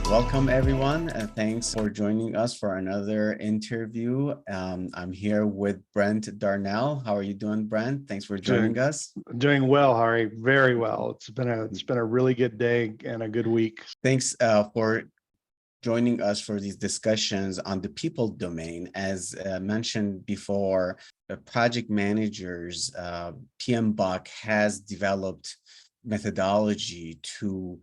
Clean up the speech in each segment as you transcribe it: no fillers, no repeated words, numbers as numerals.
Welcome, everyone. Thanks for joining us for another interview. I'm here with Brent Darnell. How are you doing, Brent? Thanks for joining us. Doing well, Harri. Very well. It's been a really good day and a good week. Thanks for joining us for these discussions on the people domain. As mentioned before, project managers, PMBOK has developed methodology to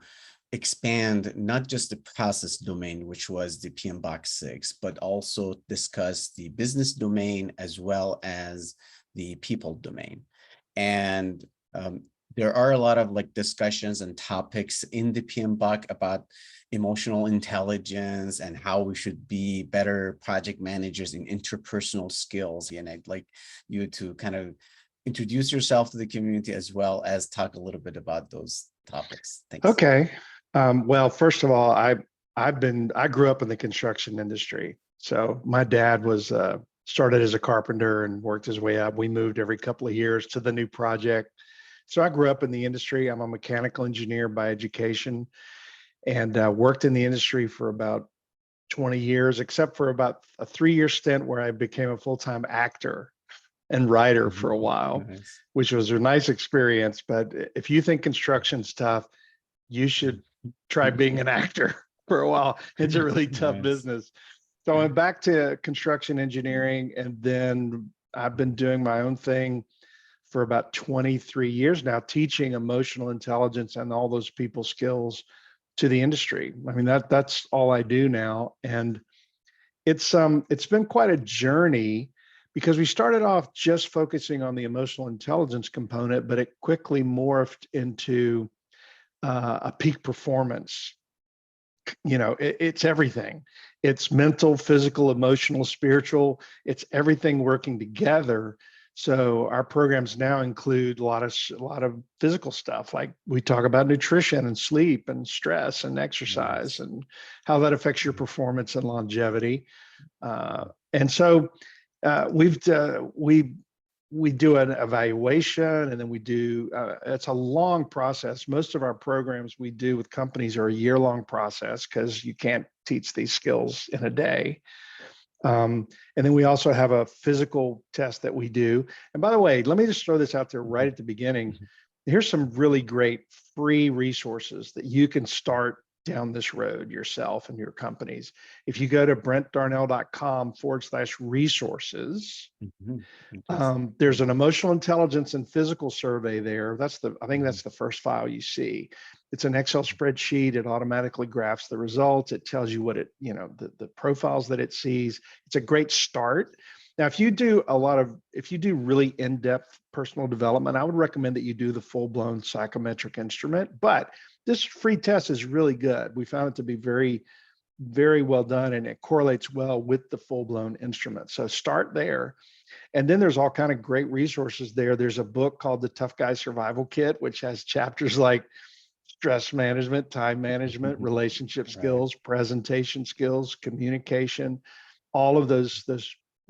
expand not just the process domain, which was the PMBOK 6, but also discuss the business domain as well as the people domain. And there are a lot of discussions and topics in the PMBOK about emotional intelligence and how we should be better project managers in interpersonal skills. And I'd like you to kind of introduce yourself to the community as well as talk a little bit about those topics. Thanks. Okay. Well, first of all, I grew up in the construction industry. So my dad was started as a carpenter and worked his way up. We moved every couple of years to the new project. So I grew up in the industry. I'm a mechanical engineer by education and worked in the industry for about 20 years, except for about a 3-year stint where I became a full-time actor and writer for a while, Nice. which was a nice experience. But if you think construction's tough, you should try being an actor for a while. It's a really tough Nice. business. So I went back to construction engineering, and then I've been doing my own thing for about 23 years now, teaching emotional intelligence and all those people skills to the industry. I mean, that's all I do now. And it's been quite a journey because we started off just focusing on the emotional intelligence component, but it quickly morphed into a peak performance. You know, it's everything. It's mental, physical, emotional, spiritual. It's everything working together. So our programs now include a lot of physical stuff, like we talk about nutrition and sleep and stress and exercise and how that affects your performance and longevity. And so we do an evaluation, and then we do, it's a long process. Most of our programs we do with companies are a year-long process because you can't teach these skills in a day. And then we also have a physical test that we do. And by the way, let me just throw this out there right at the beginning. Here's some really great free resources that you can start down this road yourself and your companies. If you go to brentdarnell.com/resources, there's an emotional intelligence and physical survey there. I think that's the first file you see. It's an Excel spreadsheet. It automatically graphs the results. It tells you what the profiles that it sees. It's a great start. Now, if you do really in-depth personal development, I would recommend that you do the full-blown psychometric instrument, but this free test is really good. We found it to be very, very well done, and it correlates well with the full-blown instrument. So start there. And then there's all kind of great resources there. There's a book called The Tough Guy Survival Kit, which has chapters like stress management, time management, relationship skills, presentation skills, communication, all of those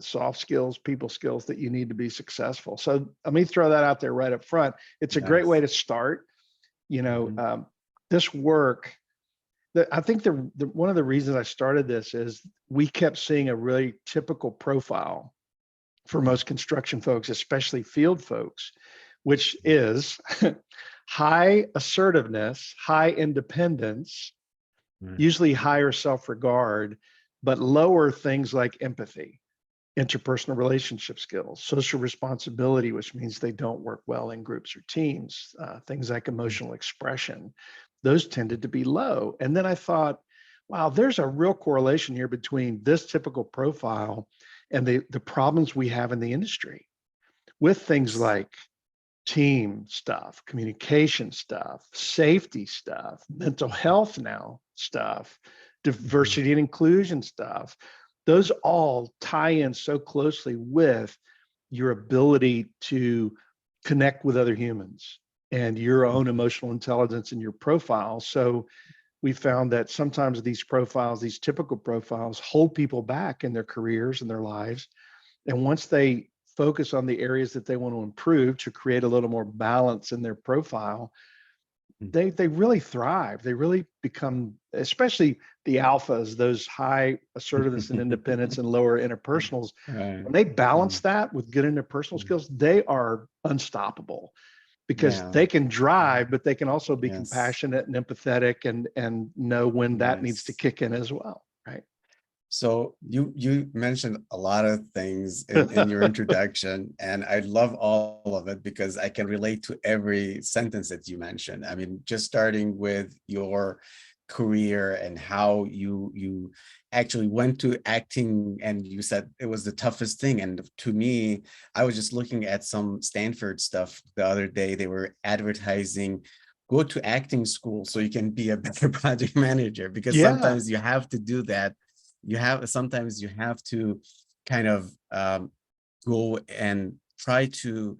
soft skills, people skills that you need to be successful. So let me throw that out there right up front. It's a great way to start. This work, I think one of the reasons I started this is we kept seeing a really typical profile for most construction folks, especially field folks, which is high assertiveness, high independence, usually higher self-regard, but lower things like empathy, interpersonal relationship skills, social responsibility, which means they don't work well in groups or teams, things like emotional expression. Those tended to be low. And then I thought, wow, there's a real correlation here between this typical profile and the problems we have in the industry with things like team stuff, communication stuff, safety stuff, mental health now stuff, diversity and inclusion stuff. Those all tie in so closely with your ability to connect with other humans and your own emotional intelligence in your profile. So we found that sometimes these profiles, these typical profiles, hold people back in their careers and their lives. And once they focus on the areas that they want to improve to create a little more balance in their profile, they really thrive. They really become, especially the alphas, those high assertiveness and independence and lower interpersonals. Right. When they balance Mm, that with good interpersonal skills, they are unstoppable because yeah. they can drive, but they can also be Yes. compassionate and empathetic and know when that needs to Yes. kick in as well. Right. So you mentioned a lot of things in your introduction, and I love all of it because I can relate to every sentence that you mentioned. I mean, just starting with your career and how you actually went to acting, and you said it was the toughest thing. And to me, I was just looking at some Stanford stuff the other day. They were advertising, go to acting school so you can be a better project manager, because Yeah, sometimes you have to do that. Sometimes you have to kind of go and try to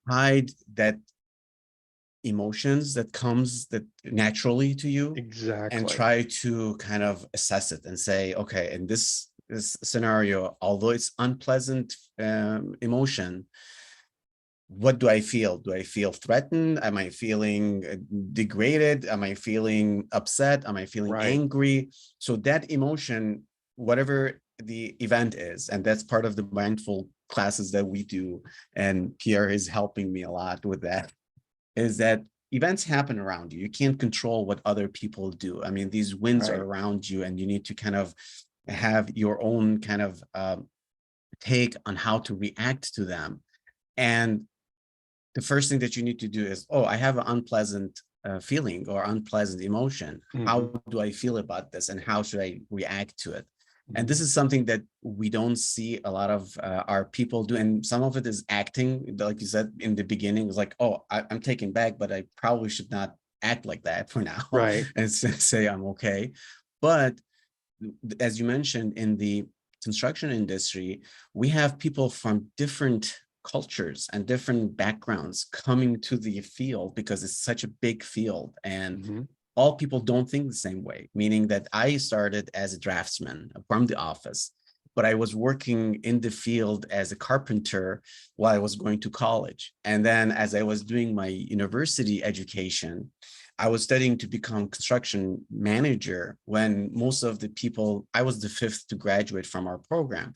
hide that emotions that comes that naturally to you, and exactly. try to kind of assess it and say, okay, in this scenario, although it's unpleasant emotion, what do I feel? Do I feel threatened? Am I feeling degraded? Am I feeling upset? Am I feeling Right. angry? So that emotion, whatever the event is, and that's part of the mindful classes that we do, and Pierre is helping me a lot with that, is that events happen around you. You can't control what other people do. I mean, these winds are Right. around you, and you need to kind of have your own kind of take on how to react to them. And the first thing that you need to do is, oh, I have an unpleasant feeling or unpleasant emotion. Hmm. How do I feel about this, and how should I react to it? And this Hmm. is something that we don't see a lot of our people do. And some of it is acting, like you said in the beginning, it's like, oh, I'm taken back, but I probably should not act like that for now Right. and say I'm okay. But as you mentioned, in the construction industry, we have people from different cultures and different backgrounds coming to the field because it's such a big field, and Hmm. all people don't think the same way, meaning that I started as a draftsman from the office, but I was working in the field as a carpenter while I was going to college. And then as I was doing my university education, I was studying to become construction manager, when most of the people, I was the fifth to graduate from our program,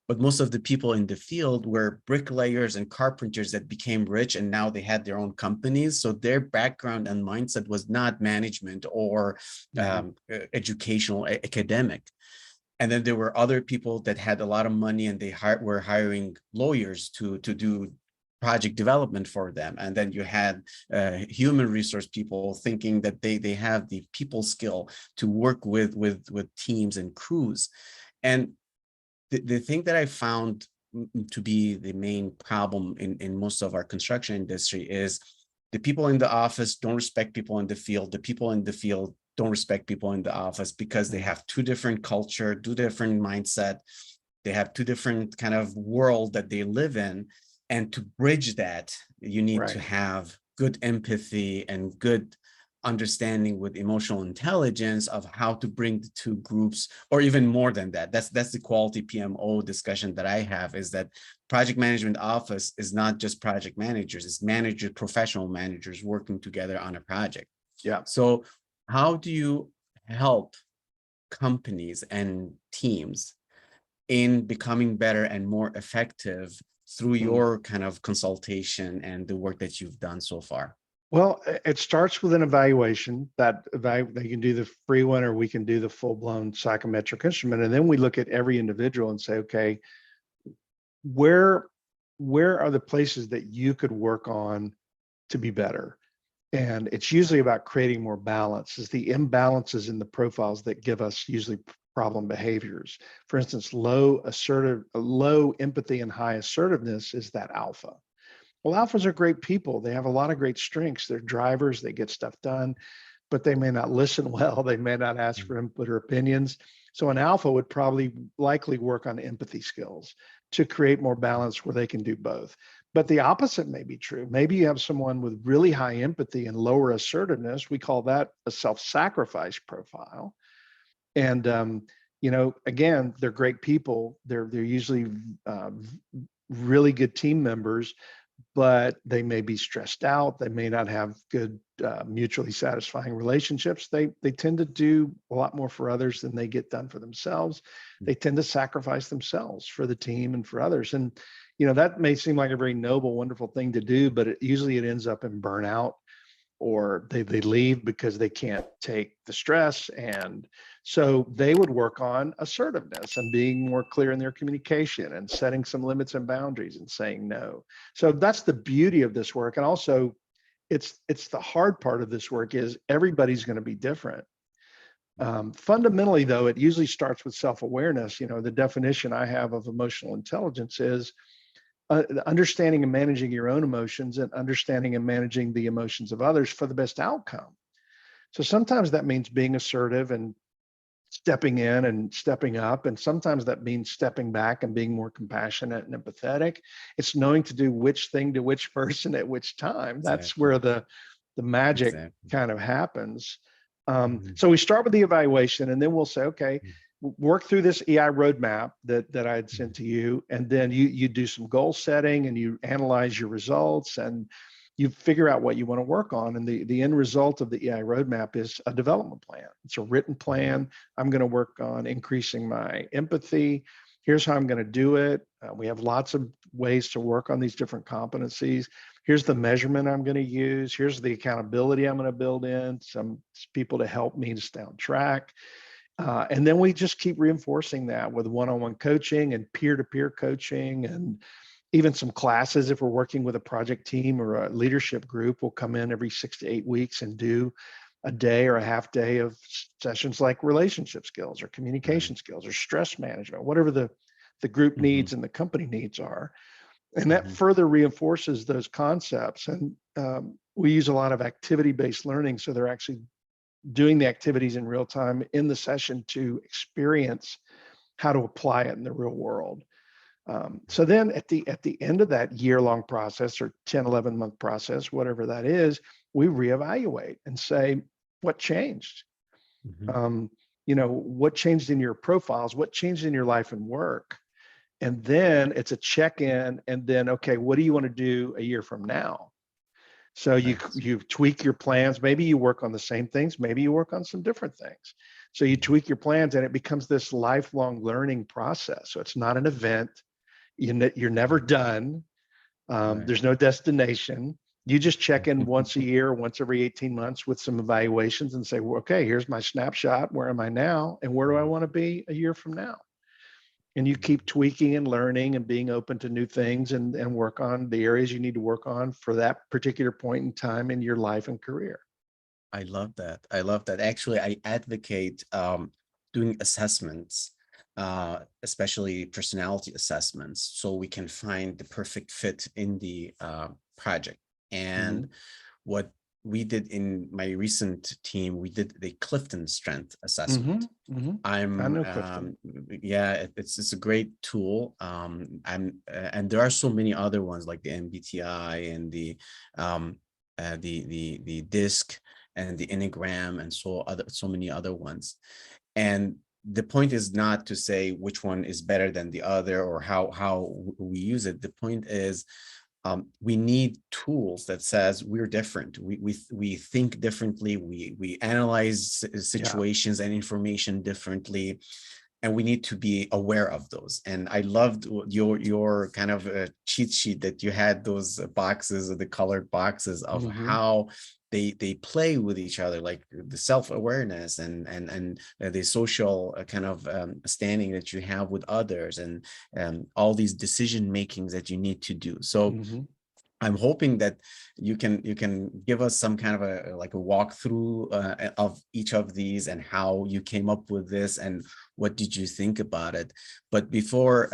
but most of the people in the field were bricklayers and carpenters that became rich, and now they had their own companies. So their background and mindset was not management or Hmm. educational, academic. And then there were other people that had a lot of money, and they were hiring lawyers to do project development for them. And then you had human resource people thinking that they have the people skill to work with teams and crews. And the thing that I found to be the main problem in most of our construction industry is the people in the office don't respect people in the field. The people in the field don't respect people in the office, because they Hmm. have two different culture, two different mindset. They have two different kind of world that they live in. And to bridge that, you need to Right. have good empathy and good understanding with emotional intelligence of how to bring the two groups, or even more than that. That's the quality PMO discussion that I have, is that project management office is not just project managers, it's managers, professional managers working together on a project. Yeah. So how do you help companies and teams in becoming better and more effective through Mm. your kind of consultation and the work that you've done so far? Well, it starts with an evaluation they can do the free one or we can do the full blown psychometric instrument. And then we look at every individual and say, okay, where where are the places that you could work on to be better? And it's usually about creating more balance. It's the imbalances in the profiles that give us usually problem behaviors. For instance, low empathy and high assertiveness is that alpha. Well, alphas are great people. They have a lot of great strengths. They're drivers, they get stuff done, but they may not listen well. They may not ask for input or opinions. So an alpha would probably likely work on empathy skills to create more balance where they can do both. But the opposite may be true. Maybe you have someone with really high empathy and lower assertiveness. We call that a self-sacrifice profile. And again, they're great people. They're usually really good team members, but they may be stressed out. They may not have good, mutually satisfying relationships. They tend to do a lot more for others than they get done for themselves. They tend to sacrifice themselves for the team and for others. And, that may seem like a very noble, wonderful thing to do, but usually it ends up in burnout, or they leave because they can't take the stress. And so they would work on assertiveness and being more clear in their communication and setting some limits and boundaries and saying no. So that's the beauty of this work. And also it's the hard part of this work is everybody's going to be different. Fundamentally, though, it usually starts with self-awareness. The definition I have of emotional intelligence is understanding and managing your own emotions and understanding and managing the emotions of others for the best outcome. So sometimes that means being assertive and stepping in and stepping up. And sometimes that means stepping back and being more compassionate and empathetic. It's knowing to do which thing to which person at which time. That's Exactly. where the magic Exactly. kind of happens. Mhm. So we start with the evaluation, and then we'll say, okay, work through this EI roadmap that I had sent to you, and then you do some goal setting and you analyze your results and you figure out what you want to work on. And the end result of the EI roadmap is a development plan. It's a written plan. I'm going to work on increasing my empathy. Here's how I'm going to do it. We have lots of ways to work on these different competencies. Here's the measurement I'm going to use. Here's the accountability I'm going to build in, some people to help me to stay on track. And then we just keep reinforcing that with one-on-one coaching and peer-to-peer coaching, and even some classes. If we're working with a project team or a leadership group, we'll come in every 6 to 8 weeks and do a day or a half day of sessions like relationship skills or communication Right. skills or stress management, whatever the group Mhm. needs and the company needs are. And that Mhm. further reinforces those concepts. And we use a lot of activity-based learning. So they're actually doing the activities in real time in the session to experience how to apply it in the real world. So then at the end of that year-long process or 10, 11-month process, whatever that is, we reevaluate and say, what changed? Mhm. What changed in your profiles? What changed in your life and work? And then it's a check-in, and then, okay, what do you want to do a year from now? So Nice. you tweak your plans. Maybe you work on the same things. Maybe you work on some different things. So you Mhm. tweak your plans, and it becomes this lifelong learning process. So it's not an event. You're never done. Right. There's no destination. You just check in once a year, once every 18 months with some evaluations and say, well, okay, here's my snapshot. Where am I now? And where do I want to be a year from now? And you keep tweaking and learning and being open to new things, and work on the areas you need to work on for that particular point in time in your life and career. I love that. I love that. Actually, I advocate doing assessments, especially personality assessments, so we can find the perfect fit in the project. And Mhm, what we did in my recent team, we did the Clifton Strength Assessment. mhm, mhm. I I'm know Clifton. yeah, it's a great tool. And there are so many other ones like the MBTI and um the DISC and the Enneagram and so many other ones. And the point is not to say which one is better than the other or how we use it. The point is we need tools that says we're different. We think differently. We analyze Yeah. situations and information differently, and we need to be aware of those. And I loved your kind of cheat sheet that you had, those boxes, or the colored boxes of Mhm, how they play with each other, like the self-awareness and the social kind of standing that you have with others, and all these decision makings that you need to do. So mhm. I'm hoping that you can give us some kind of a like a walkthrough of each of these and how you came up with this and what did you think about it. But before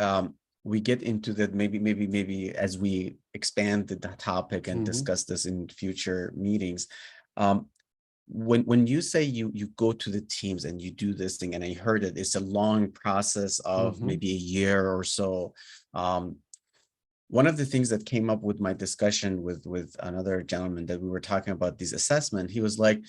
we get into that, maybe as we expand the topic and Mhm, discuss this in future meetings, um, when you say you go to the teams and you do this thing, and I heard it, it's a long process of mhm, maybe a year or so. One of the things that came up with my discussion with another gentleman that we were talking about these assessment, he was like,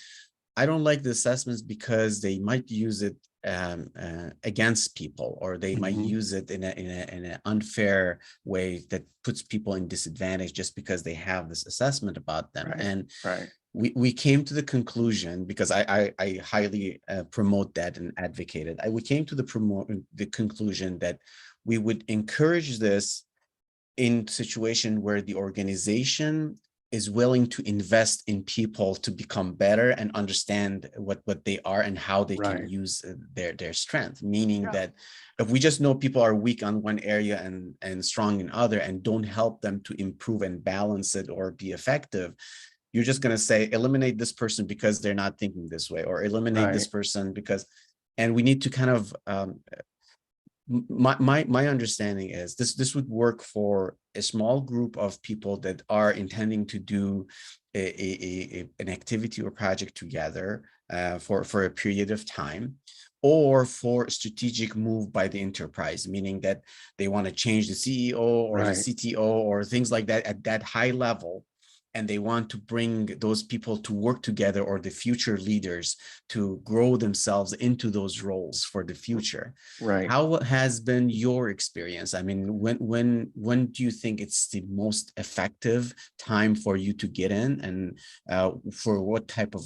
I don't like the assessments because they might use it against people, or they might Mhm. use it in an unfair way that puts people in disadvantage just because they have this assessment about them. Right. And Right. we came to the conclusion, because I highly promote that and advocate it. We came to the conclusion that we would encourage this in situation where the organization is willing to invest in people to become better and understand what they are and how they can Right. use their strength. Meaning Yeah. that if we just know people are weak on one area and strong in other, and don't help them to improve and balance it or be effective, you're just going to say eliminate this person because they're not thinking this way, or eliminate this Right. person because, and we need to kind of my understanding is this would work for a small group of people that are intending to do an activity or project together for a period of time, or for a strategic move by the enterprise, meaning that they want to change the CEO or the Right. CTO or things like that at that high level, and they want to bring those people to work together, or the future leaders to grow themselves into those roles for the future. Right. How has been your experience? I mean, when do you think it's the most effective time for you to get in, and for what type of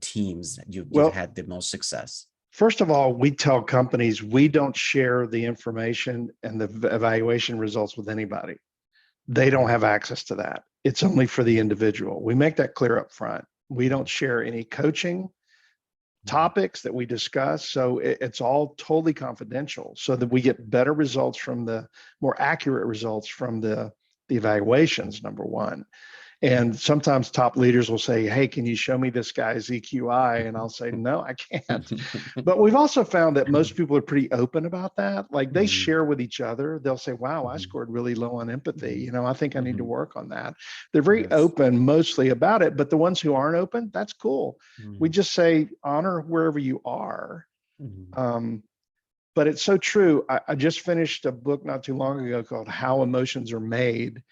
teams you've Well, had the most success? first of all, we tell companies we don't share the information and the evaluation results with anybody. They don't have access to that. It's only for the individual. We make that clear up front. We don't share any coaching topics that we discuss. So it's all totally confidential, so that we get better results from the more accurate results from the evaluations, number one. And sometimes top leaders will say, hey, can you show me this guy's EQI? And I'll say, no, I can't. But we've also found that most people are pretty open about that. Like they share with each other. They'll say, wow, I scored really low on empathy. You know, I think I need to work on that. They're very Yes. open mostly about it. But the ones who aren't open, that's cool. We Mhm. just say, honor wherever you are. Mhm. Um, but it's so true. I just finished a book not too long ago called How Emotions Are Made.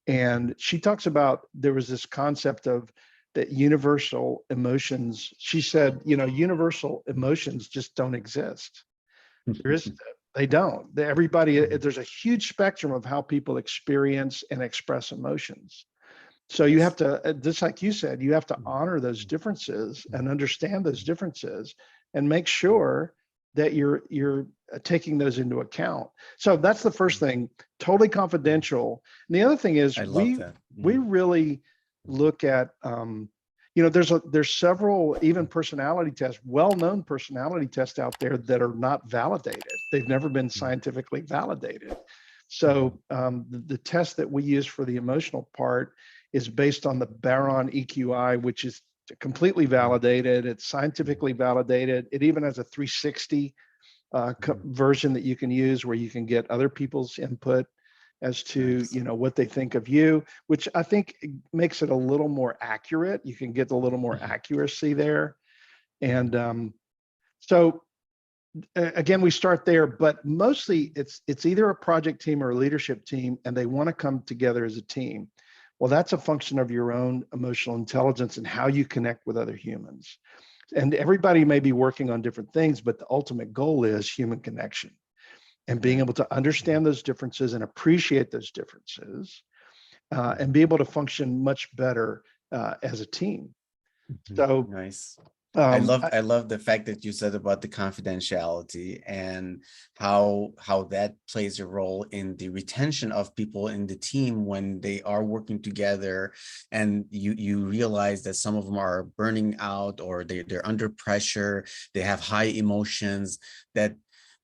And she talks about, there was this concept of that universal emotions. She said, you know, universal emotions just don't exist. There is, they don't. Everybody, there's a huge spectrum of how people experience and express emotions. So you have Yes. to, just like you said, you have to honor those differences and understand those differences and make sure that you're taking those into account. So that's the first thing, totally confidential. And the other thing is I love that. we really look at you know, there's several even personality tests, well-known personality tests out there that are not validated. They've never been scientifically validated. So the test that we use for the emotional part is based on the Baron EQI, which is completely validated. It's scientifically validated. It even has a 360 version that you can use, where you can get other people's input as to, Nice. you know, what they think of you, which I think makes it a little more accurate. You can get a little more accuracy there. And so again, we start there, but mostly it's either a project team or a leadership team, and they want to come together as a team. Well, that's a function of your own emotional intelligence and how you connect with other humans. And everybody may be working on different things, but the ultimate goal is human connection and being Yeah. able to understand those differences and appreciate those differences, and be able to function much better as a team. So Nice. um, I, I love the fact that you said about the confidentiality, and how that plays a role in the retention of people in the team when they are working together, and you realize that some of them are burning out, or they're under pressure, they have high emotions, that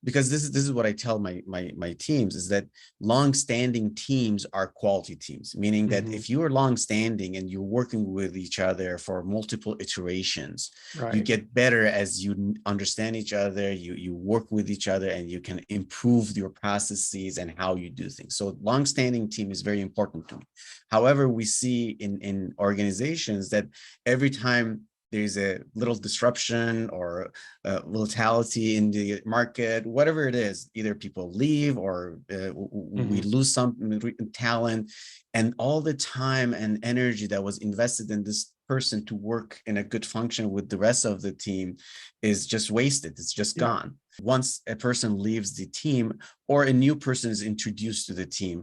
because this is what I tell my teams, is that long-standing teams are quality teams, meaning that mhm, if you are long-standing and you're working with each other for multiple iterations, you right. get better as you understand each other, you work with each other, and you can improve your processes and how you do things. So long-standing team is very important to me. However, we see in organizations that every time there's a little disruption or volatility in the market, whatever it is, either people leave or we Mhm, lose some talent, and all the time and energy that was invested in this person to work in a good function with the rest of the team is just wasted. It's just gone. Once a person leaves the team or a new person is introduced to the team,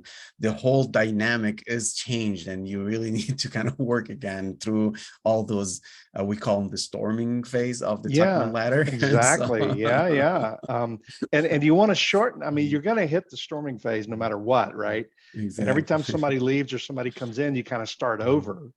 the whole dynamic is changed, and you really need to kind of work again through all those, we call them the storming phase of the Tuckman ladder. Exactly. Yeah. And you want to shorten, I mean, you're going to hit the storming phase no matter what, right? Exactly. And every time somebody leaves or somebody comes in, you kind of start over.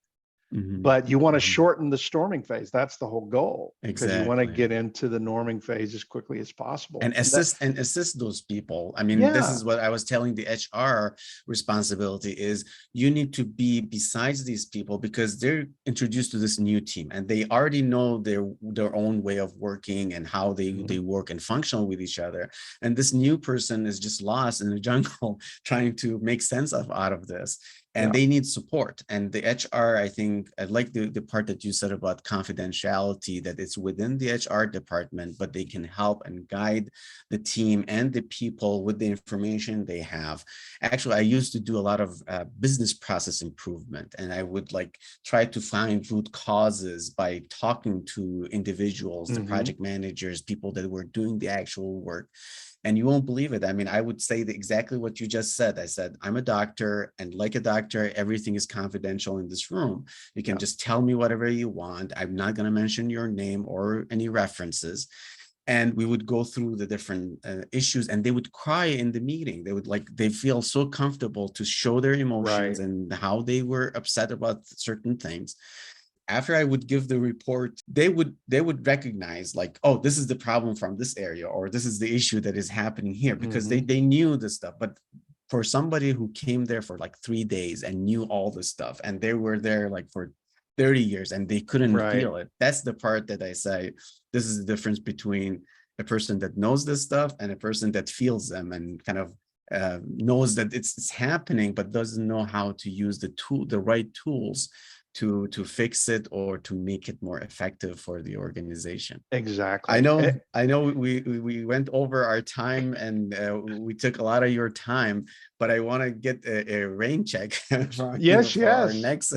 Mm-hmm. But you want to shorten the storming phase. That's the whole goal, because you want to Exactly. get into the norming phase as quickly as possible. And assist those people. I mean, this is what I was telling the HR responsibility is, you need to be besides these people, because they're introduced to this new team and they already know their own way of working and how they work and function with each other. And this new person is just lost in the jungle trying to make sense out of this. And they need support. And the HR, I think, I like the part that you said about confidentiality, that it's within the HR department, but they can help and guide the team and the people with the information they have. Actually, I used to do a lot of business process improvement, and I would try to find root causes by talking to individuals, the project managers, people that were doing the actual work. And you won't believe it. I mean, I would say exactly what you just said. I said, I'm a doctor, and like a doctor, everything is confidential in this room. You can just tell me whatever you want. I'm not going to mention your name or any references. And we would go through the different issues, and they would cry in the meeting. They would they feel so comfortable to show their emotions and how they were upset about certain things. After I would give the report, they would recognize oh, this is the problem from this area, or this is the issue that is happening here, because they knew the stuff. But for somebody who came there for 3 days and knew all the stuff, and they were there for 30 years and they couldn't feel it, that's the part that I say, this is the difference between a person that knows this stuff and a person that feels them and kind of knows that it's happening, but doesn't know how to use the right tools to fix it or to make it more effective for the organization. Exactly. I know we went over our time, and we took a lot of your time, but I want to get a rain check for our next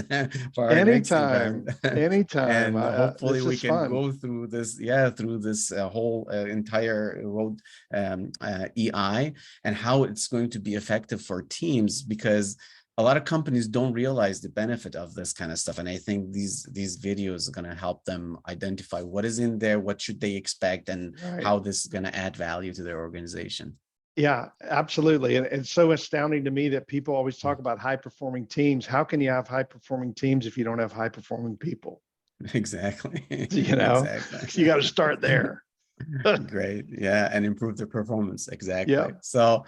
Anytime. event. And hopefully we can go through this whole entire road EI, and how it's going to be effective for teams, because a lot of companies don't realize the benefit of this kind of stuff. And I think these videos are going to help them identify what is in there, what should they expect, and how this is going to add value to their organization. Yeah, absolutely. And it's so astounding to me that people always talk about high performing teams. How can you have high performing teams if you don't have high performing people? Exactly. You got to start there. Great. Yeah. And improve the performance. Exactly. So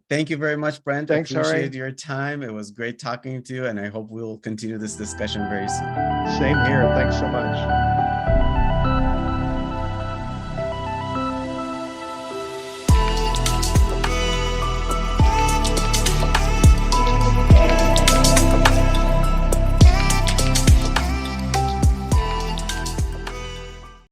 thank you very much, Brent. Thanks, I appreciate your time. It was great talking to you, and I hope we'll continue this discussion very soon. Same here. Thanks so much.